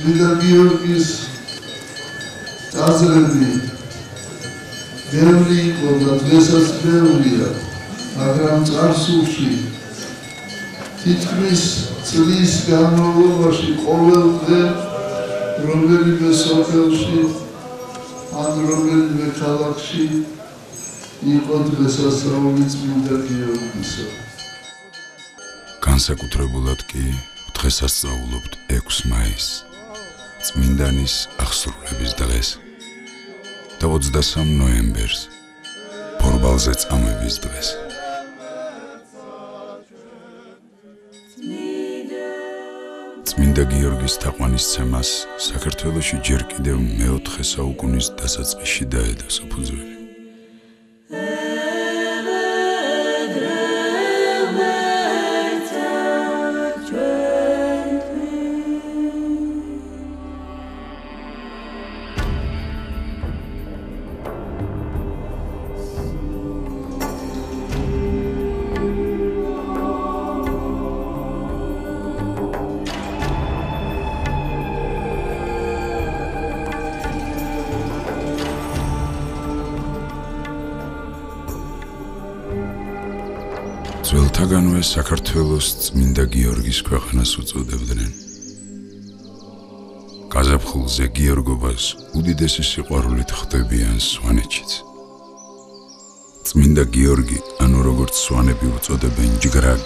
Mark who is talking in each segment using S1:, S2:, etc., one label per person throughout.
S1: წმინდა გიორგის აზრები ბევრი იყო და დღესაც ბევრია, მაგრამ წარსულში თითქმის წლის განმავლობაში ყოველდღე რომელიმე სოფელში ან რომელიმე ქალაქში იყო დღესასწაული წმინდა გიორგისა.
S2: განსაკუთრებულად კი დღესასწაულობთ 6 მაისს, წმინდანის აღსრულების დღეს და 23 ნოემბერს, ფორბალზე წამების დღეს. წმინდა გიორგის თაყვანისცემას საქართველოში ჯერ კიდევ მე-4 საუკუნის დასაწყისში დაედო საფუძველი. ძველთაგანვე საქართველოს წმინდა გიორგის ქვეყანას უწოდებდნენ. გაზაფხულზე გიორგობას უდიდესი სიყვარულით ხვდებიან სვანეთშიც. წმინდა გიორგი, ანუ როგორც სვანები უწოდებენ ჯგრაგ,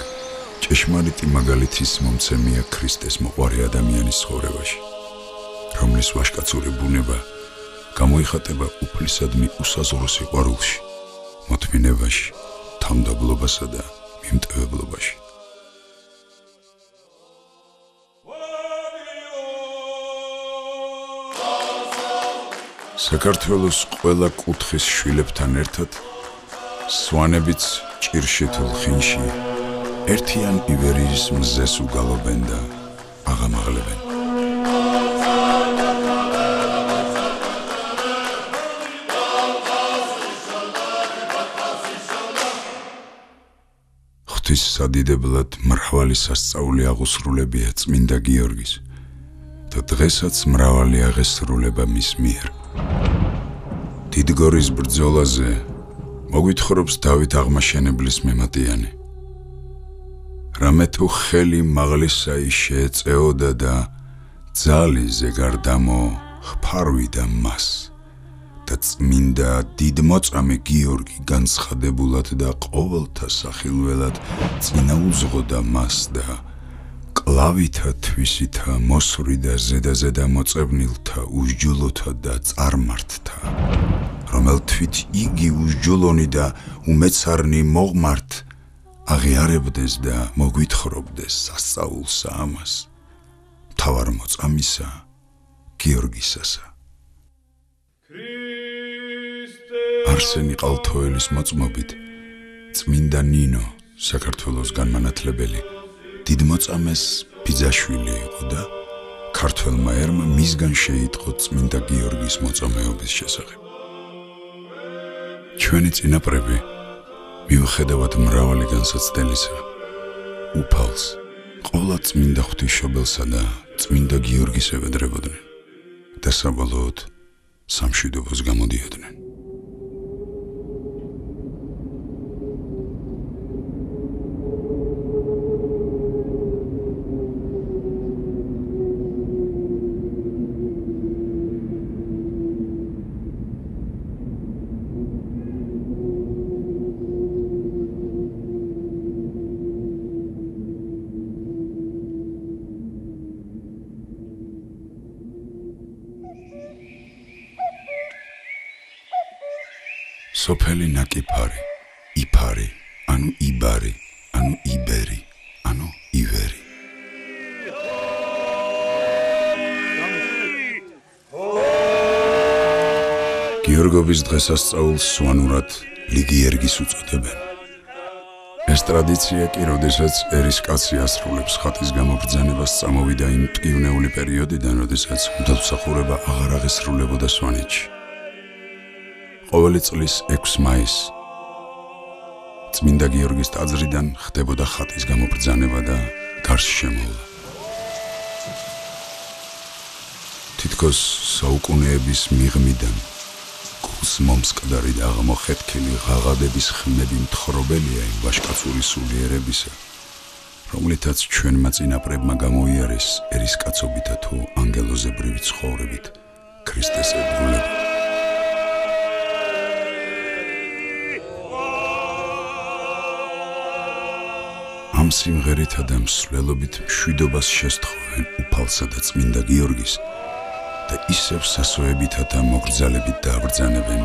S2: ჭეშმარიტი მაგალითის მომცემია ქრისტეს მოყვარე ადამიანის ცხოვრებაში, რომლის ვაჟკაცური ბუნება გამოიხატება უფლისადმი უსაზღვრო სიყვარულში, მოთმინებაში, თავმდაბლობასა და მიმტევებლობაში. საქართველოს ყველა კუთხის შვილებთან ერთად სვანებიც ჭირშეთულ ხინში ერთიან ივერიის მზეს უგალობენ და აღამაღლებენ. ღვთის სადიდებლად მრავალი სასწაული აღუსრულებია წმინდა გიორგის და დღესაც მრავალი აღესრულება მის მიერ. დიდგორის ბრძოლაზე მოგვითხრობს დავით აღმაშენებლის მემატიანე. რამე თუ ხელი მაღლისაი შეეწეოდა და ძალი ზეგარდამო ხფარვიდა მას და წმინდა დიდმოწამე გიორგი განცხადებულად და ყოველთა სახილველად წინა უძღოდა მას და კლავითა თვისითა მოსვრიდა ზედაზედა მოწევნილთა უსჯულოთა და წარმართთა, რომელ თვით იგი უსჯულონი და უმეცარნი მოღმართ აღიარებდეს და მოგვითხრობდეს სასწაულსა ამას, მთავარ მოწამისა გიორგისასა. არსენი ყალთოელის მოწმობით წმინდა ნინო, საქართველოს განმანათლებელი, დიდმოწამეს ბიძაშვილი იყო და ქართველმა ერმა მისგან შეიტყო წმინდა გიორგის მოწამეობის შესახებ. ჩვენი წინაპრები, მიუხედავად მრავალი განსაცდელისა, უფალს, ყოვლა წმინდა ღვთისმშობელსა და წმინდა გიორგის ევედრებოდნენ და საბოლოოდ სამშვიდობოს გამოდიოდნენ. სოფელი ნაკიფარი, იფარი, ანუ იბარი, ანუ იბერი, ანუ ივერი. გიორგობის დღესასწაულს სვანურად ლიგიერგის უწოდებენ. ეს ტრადიცია კი, როდესაც ერისკაცი ასრულებს ხატის გამობრძანებას, წამოვიდა იმ ტკივნეული პერიოდიდან, როდესაც მღვდელმსახურება აღარ აღესრულებოდა სვანეთში. ყოველი წლის 6 მაისს წმინდა გიორგის ტაძრიდან ხდებოდა ხატის გამობრძანება და გარს შემოვლა. თითქოს საუკუნეების მიღმიდან გულს მომსკდარი და აღმოხეთქილი ღაღადების ხმები მთხრობელია იმ ვაჟკაცური სულიერებისა, რომლითაც ჩვენმა წინაპრებმა გამოიარეს ერისკაცობითა თუ ანგელოზებრივი ცხოვრებით ქრისტეს ებრძოლებით. ამ სიმღერითა და მსვლელობით მშვიდობას შესთხოვენ უფალსა და წმინდა გიორგის და ისევ სასოებითა და მოგრძალებით დააბრძანებენ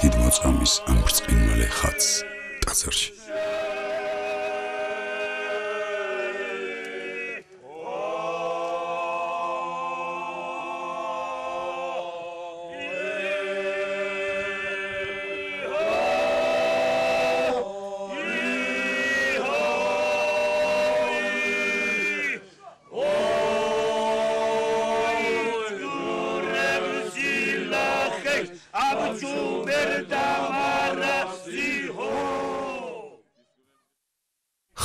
S2: დიდმოწამის ამ ბრწყინვალე ხატს ტაძარში.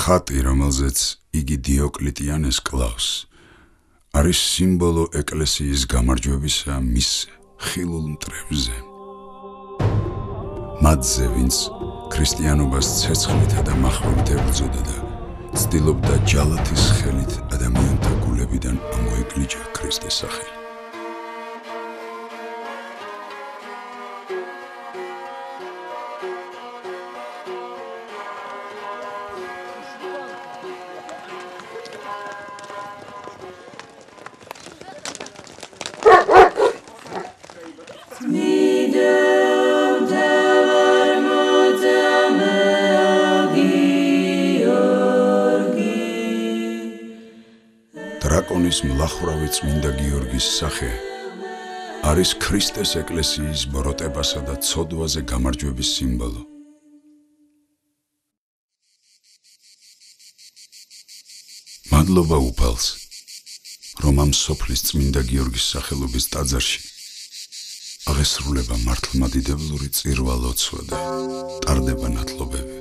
S2: ხატი, რომელზეც იგი დიოკლეტიანეს კლავს, არის სიმბოლო ეკლესიის გამარჯვებისა მის ხილულ მტრებზე. მათზე, ვინც ქრისტიანობას ცეცხლითა და მახვილით ებრძოდა და ცდილობდა ჯალათის ხელით ადამიანთა გულებიდან ამოეგლიჯა ქრისტეს სახელი. დრაკონის მლახურავი წმინდა გიორგის სახე არის ქრისტეს ეკლესიის ბოროტებასა და ცოდვაზე გამარჯვების სიმბოლო. მადლობა უფალს, რომ ამ სოფლის წმინდა გიორგის სახელობის ტაძარში აღესრულება მართლმადიდებლური წირვა-ლოცვა და ტარდება ნათლობები.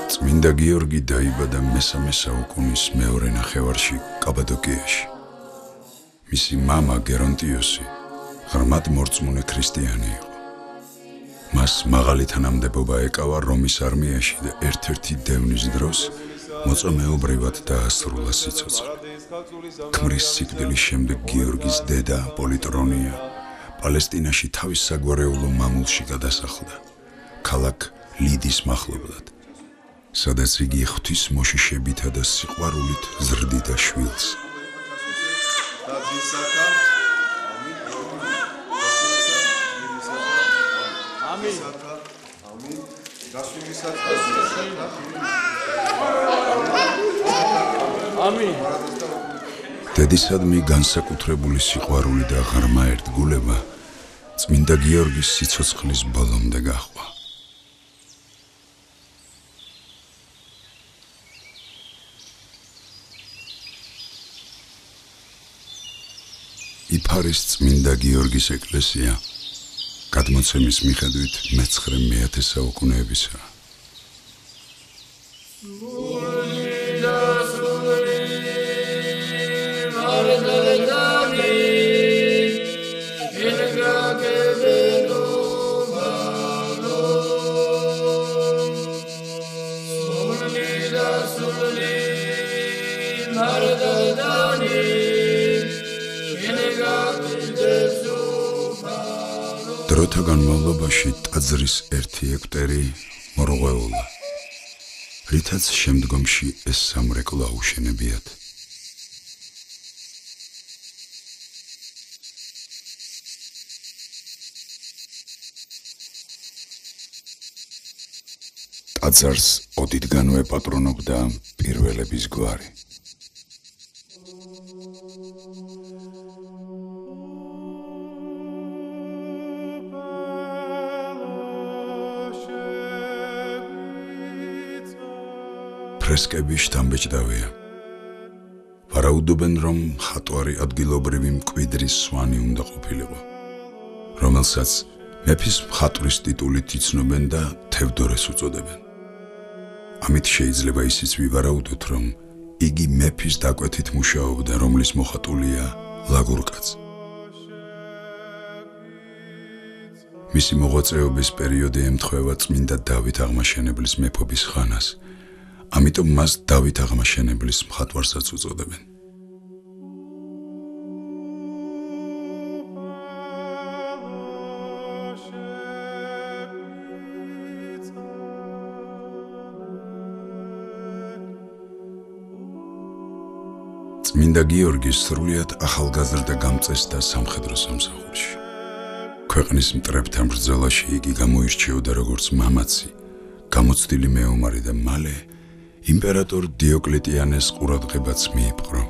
S2: წმინდა გიორგი დაიბადა მესამე საუკუნის მეორე ნახევარში კაბადოკიაში. მისი მამა გერონტიოსი ღრმად მორწმუნე ქრისტიანი იყო. მას მაღალი თანამდებობა ეკავა რომის არმიაში და ერთ-ერთი დევნის დროს მოწამეობრივად დაასრულა სიცოცხლე. ქმრის სიკვდილის შემდეგ გიორგის დედა პოლიტრონია პალესტინაში თავის საგვარეულო მამულში გადასახლდა, ქალაქ ლიდის მახლობლად, სადაც იგი ღვთის მოშიშებითა და სიყვარულით ზრდიდა შვილს. დედისადმი განსაკუთრებული სიყვარული და ღრმა ერთგულება წმინდა გიორგის სიცოცხლის ბოლომდე გაჰყვა. იფარის წმინდა გიორგის ეკლესია გადმოცემის მიხედვით მე-9 საუკუნეებისაა. დროთა განმავლობაში ტაძრის 1 ეკვტერი მორღვეულა, რითაც შემდგომში ეს სამრეკლო აუშენებიათ. ტაძარს ოდითგანვე პატრონობდა პირველების გვარი. ფრესკები შთამბეჭდავია. ვარაუდობენ, რომ ხატვარი ადგილობრივი მკვიდრის სვანი უნდა ყოფილიყო, რომელსაც მეფის მხატვრის ტიტულით იცნობენ და თევდორეს უწოდებენ. ამით შეიძლება ისიც ვივარაუდოთ, რომ იგი მეფის დაკვეთით მუშაობდა, რომლის მოხატულია ლაგურკაც. მისი მოღვაწეობის პერიოდი ემთხვევა წმინდა დავით აღმაშენებლის მეფობის ხანას, ამიტომ მას დავით აღმაშენებლის მხატვარსაც უწოდებენ. წმინდა გიორგი სრულიად ახალგაზრდა გამწესდა სამხედრო სამსახურში. ქვეყნის მტრებთან ბრძოლაში იგი გამოირჩეოდა როგორც მამაცი, გამოცდილი მეომარი და მალე იმპერატორ დიოკლეტიანეს ყურადღებაც მიიპყრო.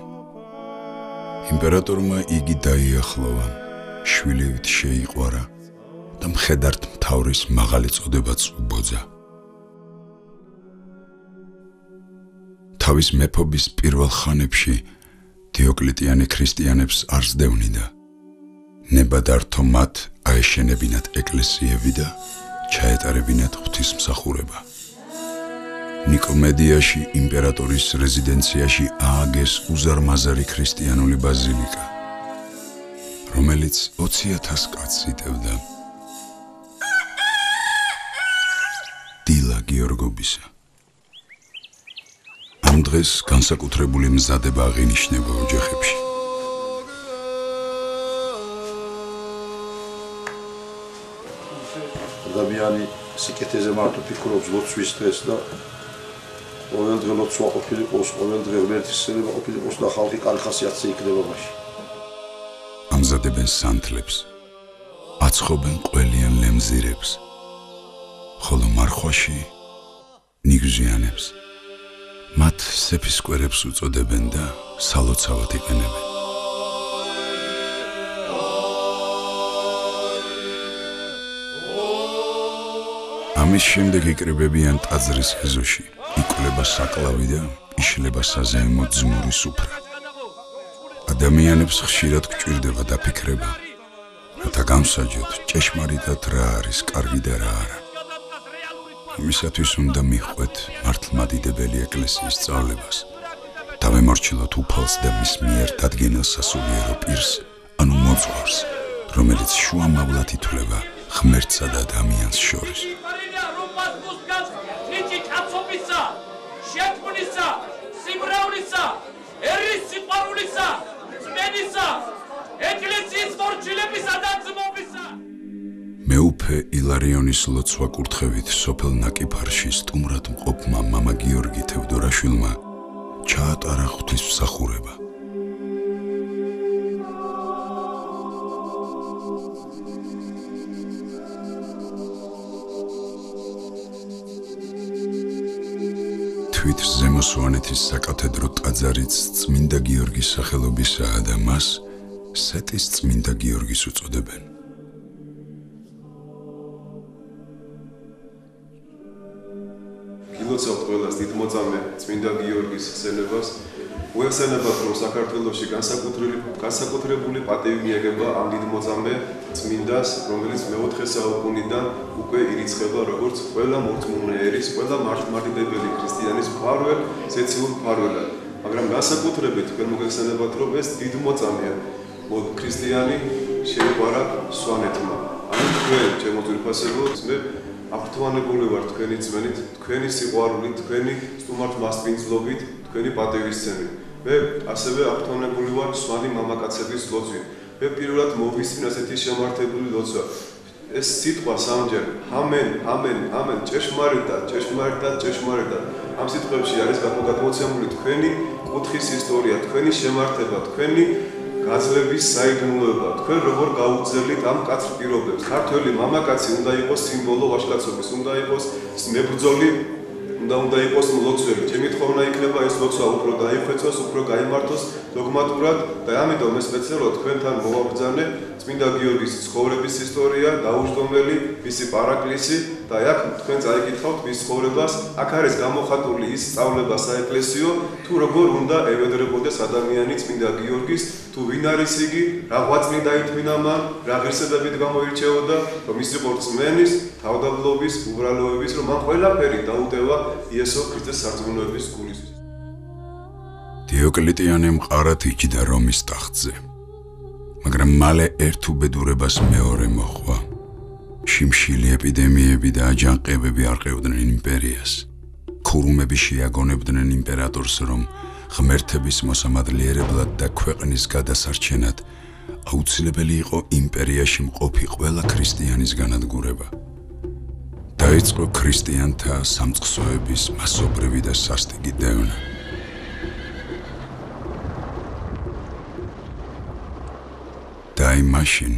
S2: იმპერატორმა იგი დაიახლოვა, შვილივით შეიყვარა და მხედართ მთავრის მაღალი წოდებაც უბოძა. თავის მეფობის პირველ ხანებში დიოკლეტიანი ქრისტიანებს არ სდევნიდა. ნებადართო მათ აეშენებინათ ეკლესიები და ჩაეტარებინათ ღვთისმსახურება. ნიკომედიაში იმპერატორის რეზიდენციაში ააგეს უზარმაზარი ქრისტიანული ბაზილიკა, რომელიც 20,000 კაცს იტევდა. დილა გიორგობისა. ამ დღეს განსაკუთრებული მზადება აღინიშნება ოჯახებში.
S3: ადამიანი სიკეთეზე მარტო ფიქრობს ლოცვის დღეს და ყოველდღე ლოცვა ყოფილიყოს, ყოველდღე ღმერთისება ყოფილიყოს და ხალხი კარგი ხასიათზე იქნება მაშინ.
S2: ამზადებენ სანთლებს, აცხობენ ყველიან ლემზირებს, ხოლო მარხვაში ნიგზიანებს. მათ სეფისკვერებს უწოდებენ და სალოცავად იყენებენ. ამის შემდეგ იკრიბებიან ტაძრის ეზოში, იკვლება საკლავი და იშლება საზეიმო ძმური სუფრა. ადამიანებს ხშირად გჭირდება დაფიქრება, რათა გამსაჯოთ ჭეშმარიტად რა არის კარგი და რა არა. ამისათვის უნდა მიხვეთ მართლმადიდებელი ეკლესიის სწავლებას, დავემორჩილოთ უფალს და მის მიერ დადგენილ სასულიერო პირს, ანუ მოძღვარს, რომელიც შუამავლად ითვლება ღმერთსა და ადამიანს შორის. მეუფე ილარიონის ლოცვა კურთხევით სოფელ ნაკიფარში სტუმრად მყოფმა მამა გიორგი თევდორაშვილმა ჩაატარა ღვთისმსახურება. თვით ზემო სვანეთის საკათედრო ტაძარიც წმინდა გიორგის სახელობისაა და მას სეტის წმინდა გიორგის უწოდებენ.
S4: გილოცავთ ყველას დიდ მოწამე წმინდა გიორგის ხსენებას. უეხსენებათ, რომ საქართველოში განსაკუთრებული პატივი მიაგება ამ დიდ მოწამე წმინდას, რომელიც მე-4 საუკუნიდან უკვე ირიცხება როგორც ყველა მორწმუნეერის, ყველა მართლმადიდებელი ქრისტიანის მფარველ, სეციურ მფარველად. მაგრამ განსაკუთრებით თქვენ მოგეხსენებათ, რომ ეს დიდ მოწამეა ქრისტიანი შეიყვარა სვანეთმა. ანუ თქვენ, ჩემო ძვირფასებო, მე აღფრთოვანებული ვარ თქვენი ძმენით, თქვენი სიყვარულით, თქვენი სტუმართ მასპინძლობით, თქვენი პატივისცემით. მე ასევე აღფრთოვანებული ვარ სვანი მამაკაცების ლოცვით. მე პირველად მოვისმენ ასეთი შემართებული ლოცვა. ეს სიტყვა სამჯერ ამენ, ამენ, ამენ, ჭეშმარიტად, ჭეშმარიტად, ჭეშმარიტად. ამ სიტყვებში არის გადმოცემული თქვენი კუთხის ისტორია, თქვენი შემართება, თქვენი გაძლების საიდუმლოება, თქვენ როგორ გაუძლებთ ამ კაცრ პირობებს. ქართველი მამაკაცი უნდა იყოს სიმბოლო ვაჟკაცობის, უნდა იყოს მებრძოლი უნდა იყოს ლოცვები. ჩემი თხოვნა იქნება ეს ლოცვა უფრო დაიხვეწოს, უფრო გაიმართოს დოგმატურად და ამიტომ ეს სპეციალურად თქვენთან მოვაბრძანე წმინდა გიორგის ცხოვრების ისტორია, დაუჯდომელი, მისი პარაკლისი და აქ თქვენ წაიკითხავთ მის ცხოვრებას, აქ არის გამოხატული ის სწავლება საეკლესიო, თუ როგორ უნდა ევედრებოდეს ადამიანი წმინდა გიორგის, თუ ვინ არის იგი, რა ღვაწლი დაითმინა მან, რა ღირსებებით გამოირჩეოდა, რომ ის იყო რწმენის, თავდაბლობის, უბრალოების, რომ მან ყველაფერი დაუტევა იესო ქრისტეს სარწმუნოების გულისთვის.
S2: დიოკლეტიანემ ყარად იჯდა რომის ტახტზე. მაგრამ მალე ერთ უბედურებას მეორე მოჰყვა. შიმშილი ეპიდემიები და აჯანყებები არყევდნენ იმპერიას. ქურუმები შეაგონებდნენ იმპერატორს, რომ ღმერთების მოსამადლიერებლად და ქვეყნის გადასარჩენად აუცილებელი იყო იმპერიაში მყოფი ყველა ქრისტიანის განადგურება. დაიწყო ქრისტიანთა სამწყსოების მასობრივი და სასტიკი დევნა. და აი მაშინ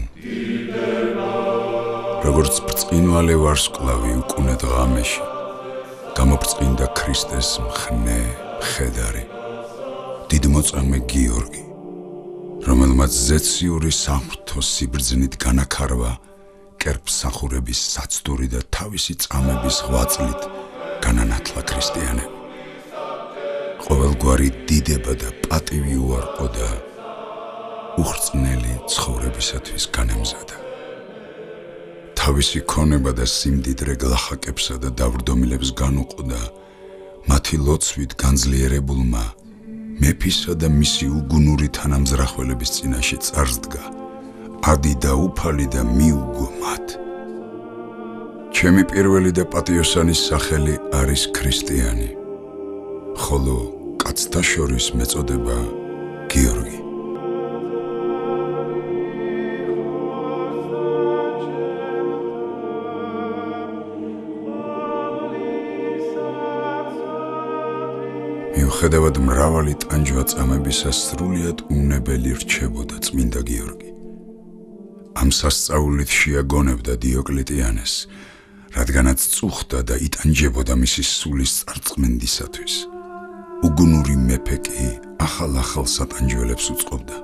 S2: როგორც ბრწყინვალე ვარსკვლავი უკუნეთ ღამეში გამობრწყინდა ქრისტეს მხნე მხედარი დიდმოწამე გიორგი, რომელმაც ზეციური სამღვთო სიბრძნით განაქარვა კერპსახურების საცდური და თავისი წამების ღვაწლით განანათლა ქრისტიანები. ყოველგვარი დიდება და პატივი უარყო და უხრწნელი ცხოვრებისათვის განემზადა. თავისი ქონება და სიმდიდრე გლახაკებსა და დავრდომილებს განუყოდა მათი ლოცვით განძლიერებულმა მეფისა და მისი უგუნური თანამძრახველების წინაშე წარსდგა ადი და უფალი და მიუგო მათ. ჩემი პირველი და პატიოსანის სახელი არის ქრისტიანი, ხოლო კაცთა შორის მეწოდება გიორგი. მიუხედავად მრავალი ტანჯვა-წამებისა სრულიად უნებელი რჩებოდა წმინდა გიორგი. ამ სასწაულით შეაგონებდა დიოკლეტიანეს, რადგანაც წუხდა და იტანჯებოდა მისი სულის წარწმენდისათვის. უგუნური მეფე კი ახალ-ახალ სატანჯველებს უწყობდა.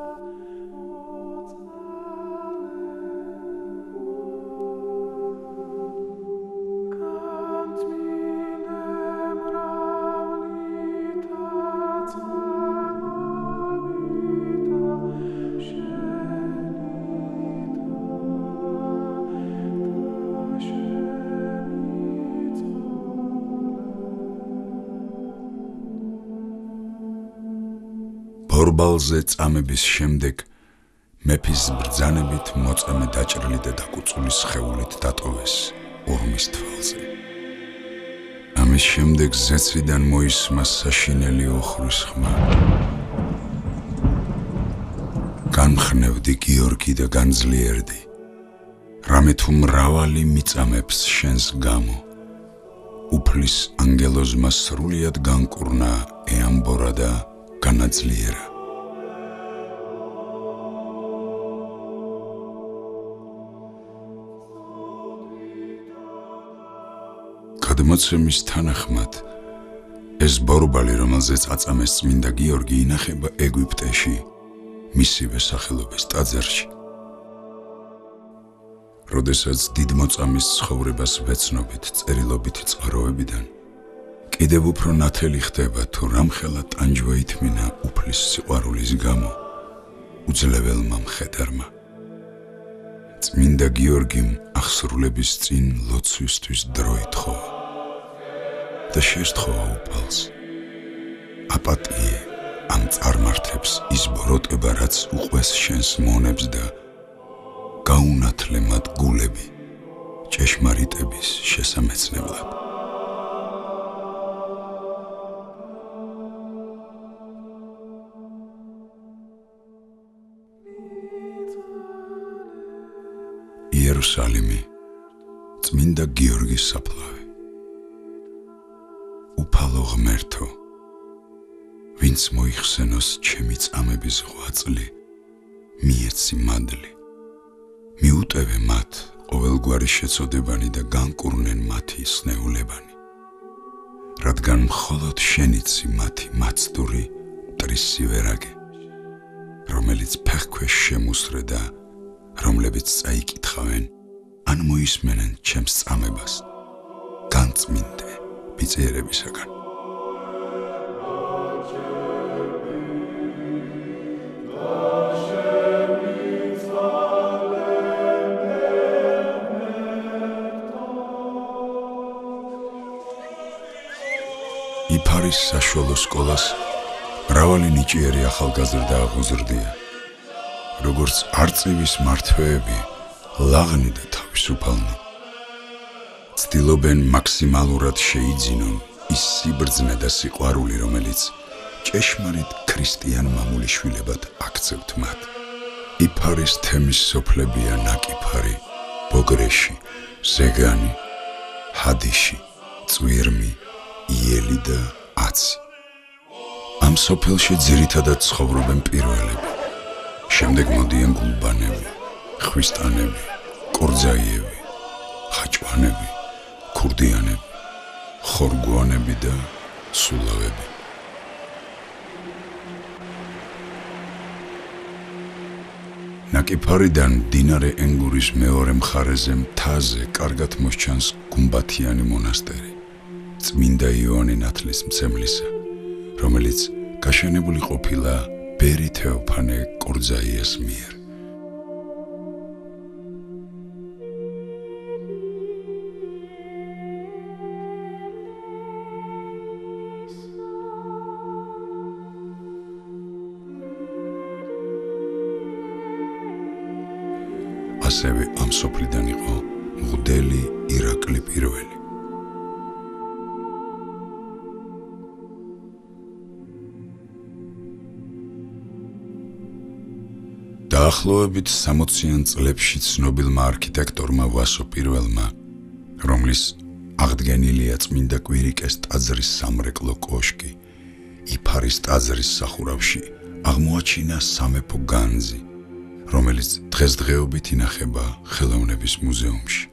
S2: ბორბალზე წამების შემდეგ მეფის ბრძანებით მოწამე დაჭრილი და დაკუწული სხეულით დატოვეს ორმის თვალზე. ამის შემდეგ ზეცრიდან მოისმა საშინელი ოხრის ხმა. განხნევდი გიორგი და განძლიერდი, რამე თუ მრავალი მიწამებს შენს გამო. უფლის ანგელოზმა სრულიად განკურნა ეამბორა და განაძლიერა. გადმოცემის თანახმად ეს ბორბალი, რომელზეც აწამეს წმინდა გიორგი, ინახება ეგვიპტეში, მისივე სახელობის ტაძარში. როდესაც დიდმოწამის ცხოვრებას ვეცნობით წერილობითი წყაროებიდან, კიდევ უფრო ნათელი ხდება, თუ რამხელა ტანჯვა ითმინა უფლის სიყვარულის გამო უძლებელმა მხედარმა. წმინდა გიორგიმ აღსრულების წინ ლოცვისთვის დრო ითხოვა და შესთხოვა უფალს. აპატიე ამ წარმართებს ის ბოროტება, რაც უყვეს შენს მონებს და გაუნათლე მათ გულები ჭეშმარიტების შესამეცნებლად. იერუსალიმი, წმინდა გიორგის საფლავი. უფალო ღმერთო, ვინც მოიხსენოს ჩემი წამების ღვაწლი, მიეცი მადლი. მიუტევე მათ ყოველგვარი შეწოდებანი და განკურნენ მათი სნეულებანი. რადგან მხოლოდ შენიცი მათი მაცდური მტრის სივერაგე, რომელიც ფეხქვეშ შემუსრე და რომლებიც წაიკითხავენ, ან მოისმენენ ჩემს წამებას, განწმინდე ბიწიერებისაგან. იფარის საშუალო სკოლას მრავალი ნიჭიერი ახალგაზრდა აღუზრდია, როგორც არწივის მართვეები, ლაღნი და თავისუფალნი. ცდილობენ მაქსიმალურად შეიძინონ ის სიბრძნე და სიყვარული, რომელიც ჭეშმარიტ ქრისტიან მამულიშვილებად აქცევთ მათ. იფარის თემის სოფლებია ნაკიფარი, ბოგრეში, ზეგანი, ჰადიში, წვირმი, იელი და აცი. ამ სოფელში ძირითადად ცხოვრობენ პირველები, შემდეგ მოდიან გულბანები, ხვისტანები, კორძაიები, ხაჭვანები, ქურდიანები, ხორგვანები და სულავები. ნაკიფარიდან მდინარე ენგურის მეორე მხარეზე მთაზე კარგად მოსჩანს გუმბათიანი მონასტერი, წმინდა იოანე ნათლისმცემლისა, რომელიც გაშენებული ყოფილა ბერი თეოფანე კორძაიას მიერ. ასევე ამ სოფლიდან იყო მღვდელი ირაკლი პირველი. დაახლოებით 60-იან წლებში ცნობილმა არქიტექტორმა ვასო პირველმა, რომლის აღდგენილია წმინდა კვირიკეს ტაძრის სამრეკლო კოშკი, იფარის ტაძრის სახურავში აღმოაჩინა სამეფო განძი, რომელიც დღესდღეობით ინახება ხელოვნების მუზეუმში.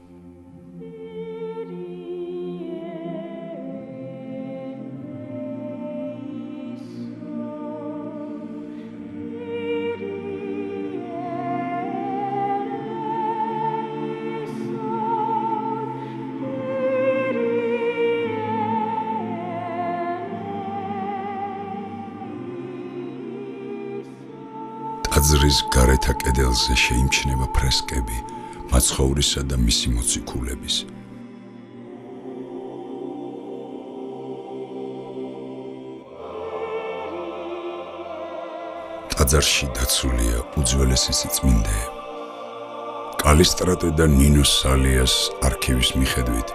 S2: ტაძრის გარეთა კედელზე შეიმჩნევა ფრესკები მაცხოვრისა და მისი მოციქულების. ტაძარში დაცულია უძველესი სიწმინდეები. კალისტრატე და ნინოს სალიას არქივის მიხედვით,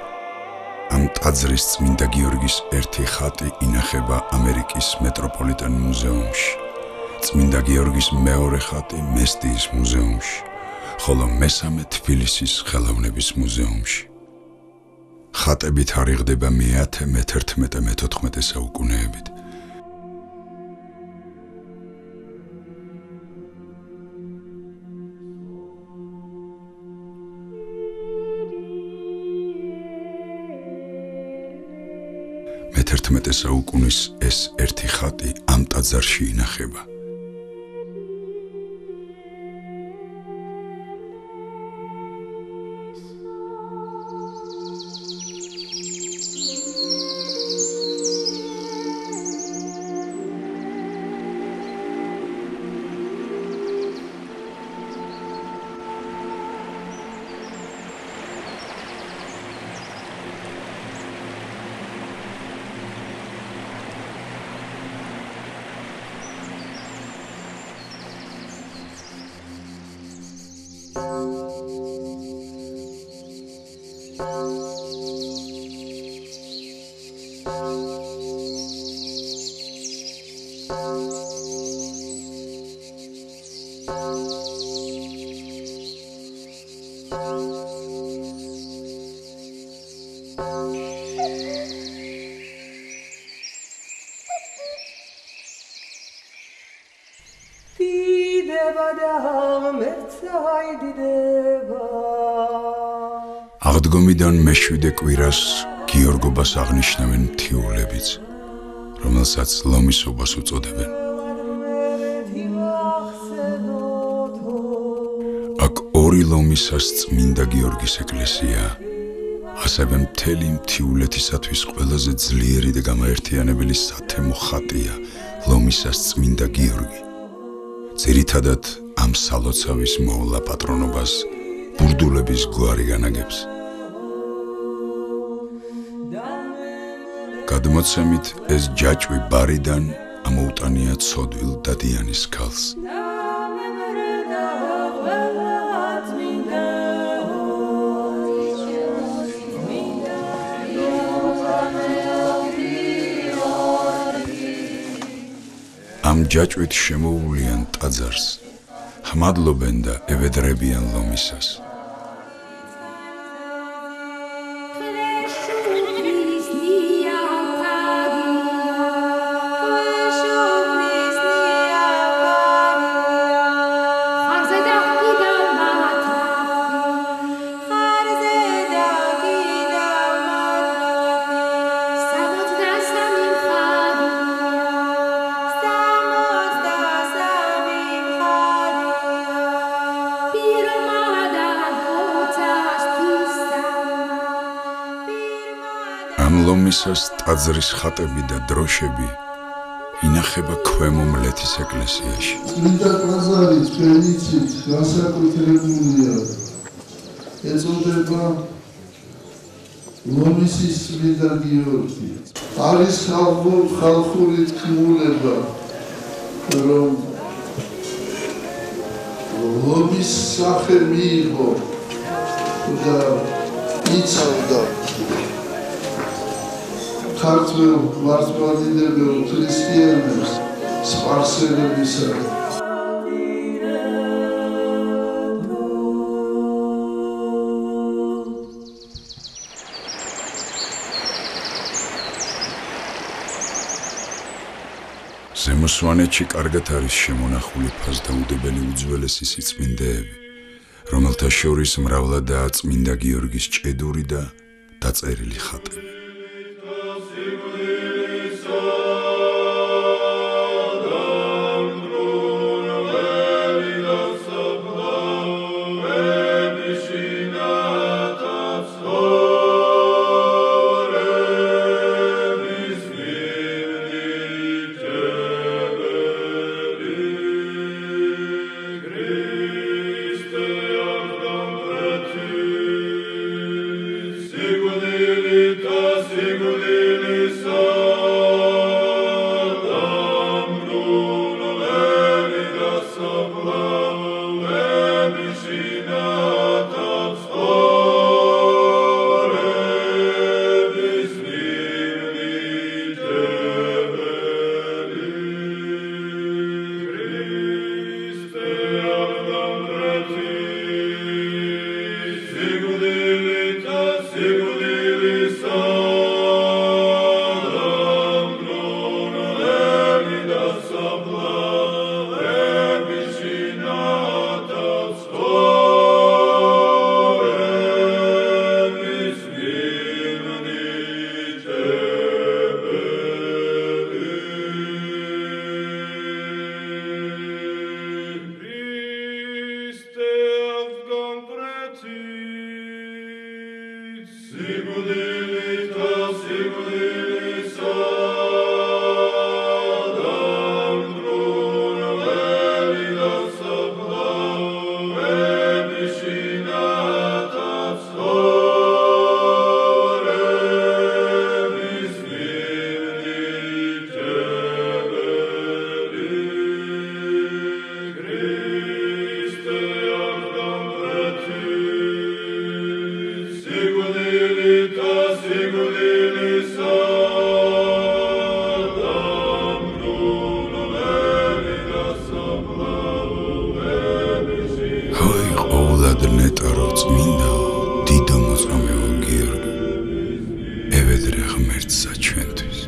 S2: ამ ტაძრის წმინდა გიორგის ერთი ხატი ინახება ამერიკის მეტროპოლიტენ მუზეუმში. წმინდა გიორგის მეორე ხატი მესტიის მუზეუმში, ხოლო მესამე თბილისის ხელოვნების მუზეუმში. ხატები თარიღდება მე-10, მე-11, მე-14 საუკუნეებით. მე-11 საუკუნის ეს ერთი ხატი ამ ტაძარში ინახება. მოდგომიდან მე-7 კვირას გიორგობას აღნიშნავენ მთიულებიც, რომელსაც ლომისობას უწოდებენ. აქ ორი ლომისას წმინდა გიორგის ეკლესია, ასევე მთელი მთიულეთისათვის ყველაზე ძლიერი და გამაერთიანებელი სათემო ხატია ლომისას წმინდა გიორგი. ძირითადად ამ სალოცავის მოვლა პატრონობას ბურდულების გვარი განაგებს. გადმოცემით ეს ჯაჭვი ბარიდან ამოუტანია ცოდვილ დადიანის ქალს. ამ ჯაჭვით შემოუვლიან ტაძარს, ხმადლობენ და ევედრებიან ლომისას. ამ ლომისას ტაძრის ხატები და დროშები ინახება ქვემო მლეთის ეკლესიაში.
S1: წმინდა ტაძარი ფენიცით განსაკუთრებულია. ეწოდება ლომისის წმინდა გიორგი. არის ხალხური თქმულება, რომ ლომის სახე მიიღო და იცავდა ქართველ მართლმადიდებელ ქრისტიანებს სპარსელებისა. ზემო სვანეთში კარგად არის შემონახული ფასდაუდებელი უძველესი სიწმინდეები, რომელთა შორის მრავლადაა წმინდა გიორგის ჭედური და დაწერილი ხატები. ევედრე ღმერთსა ჩვენთვის.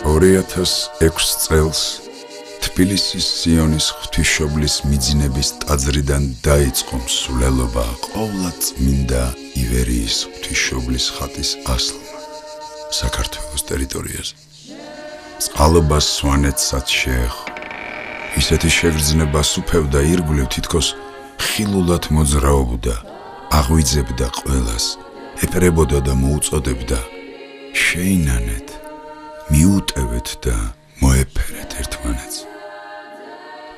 S1: $2006 წელს
S2: თბილისის სიონის ღვთისმშობლის მიძინების ტაძრიდან დაიწყო მსვლელობა ყოვლადწმინდა ივერიის ღვთისმშობლის ხატის ასლმა საქართველოს ტერიტორიაზე. წყალობას სვანეთსაც შეეხო. ისეთი შეგრძნება სუფევდა ირგვლივ, თითქოს ხილულად მოძრაობდა, აღვიძებდა ყველას, ეპრებოდა და მოუწოდებდა შეინანეთ, მიუტევეთ და მოეფერეთ ერთმანეთს.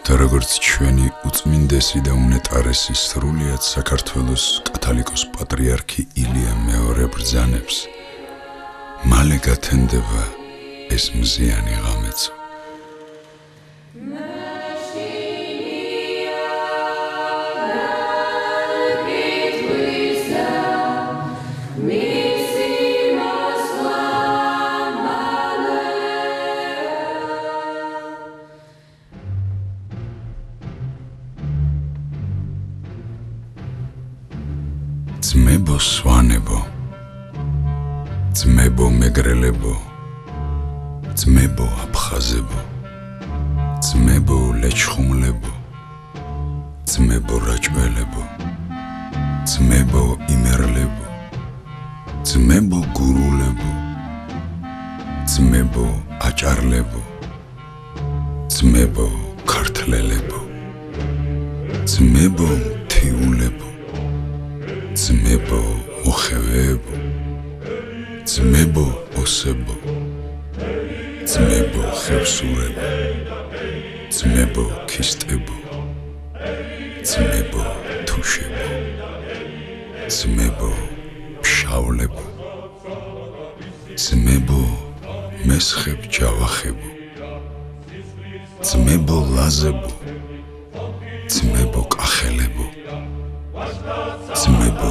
S2: და როგორც ჩვენი უწმინდესი და უნეტარესი სრულიად საქართველოს კათოლიკოს პატრიარქი ილია მეორე ბრძანებს, მალე გათენდება ეს მზიანი ღამეცო. ძმებო სვანებო, ძმებო მეგრელებო, ძმებო აფხაზებო, ძმებო ლეჩხუმლებო, ძმებო რაჭველებო, ძმებო იმერლებო, ძმებო გურულებო, ძმებო აჭარლებო, ძმებო ქართლელებო, ძმებო მთიულებო, ძმებო მოხევეებო, ძმებო ოსებო, ძმებო ხევსურებო, ძმებო ქისტებო, ძმებო თუშებო, ძმებო ფშავლებო, ძმებო მესხებ ჯავახებო, ძმებო ლაზებო, ძმებო კახელებო, ძმებო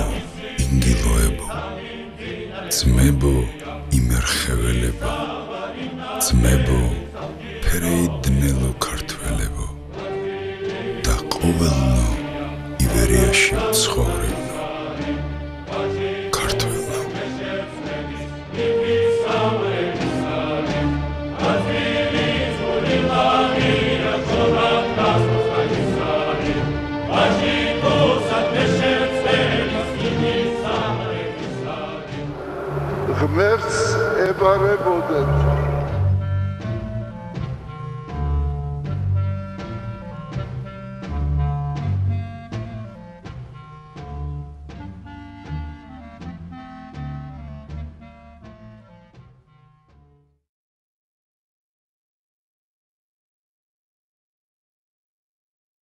S2: ინგილოებო, ძმებო იმერხეველებო, ძმებო ფერეიდნელო ქართველებო და ყოველნო ივერიაში ცხოვრებნო ქართველნო.
S1: ღმერთს ებარებოდეთ.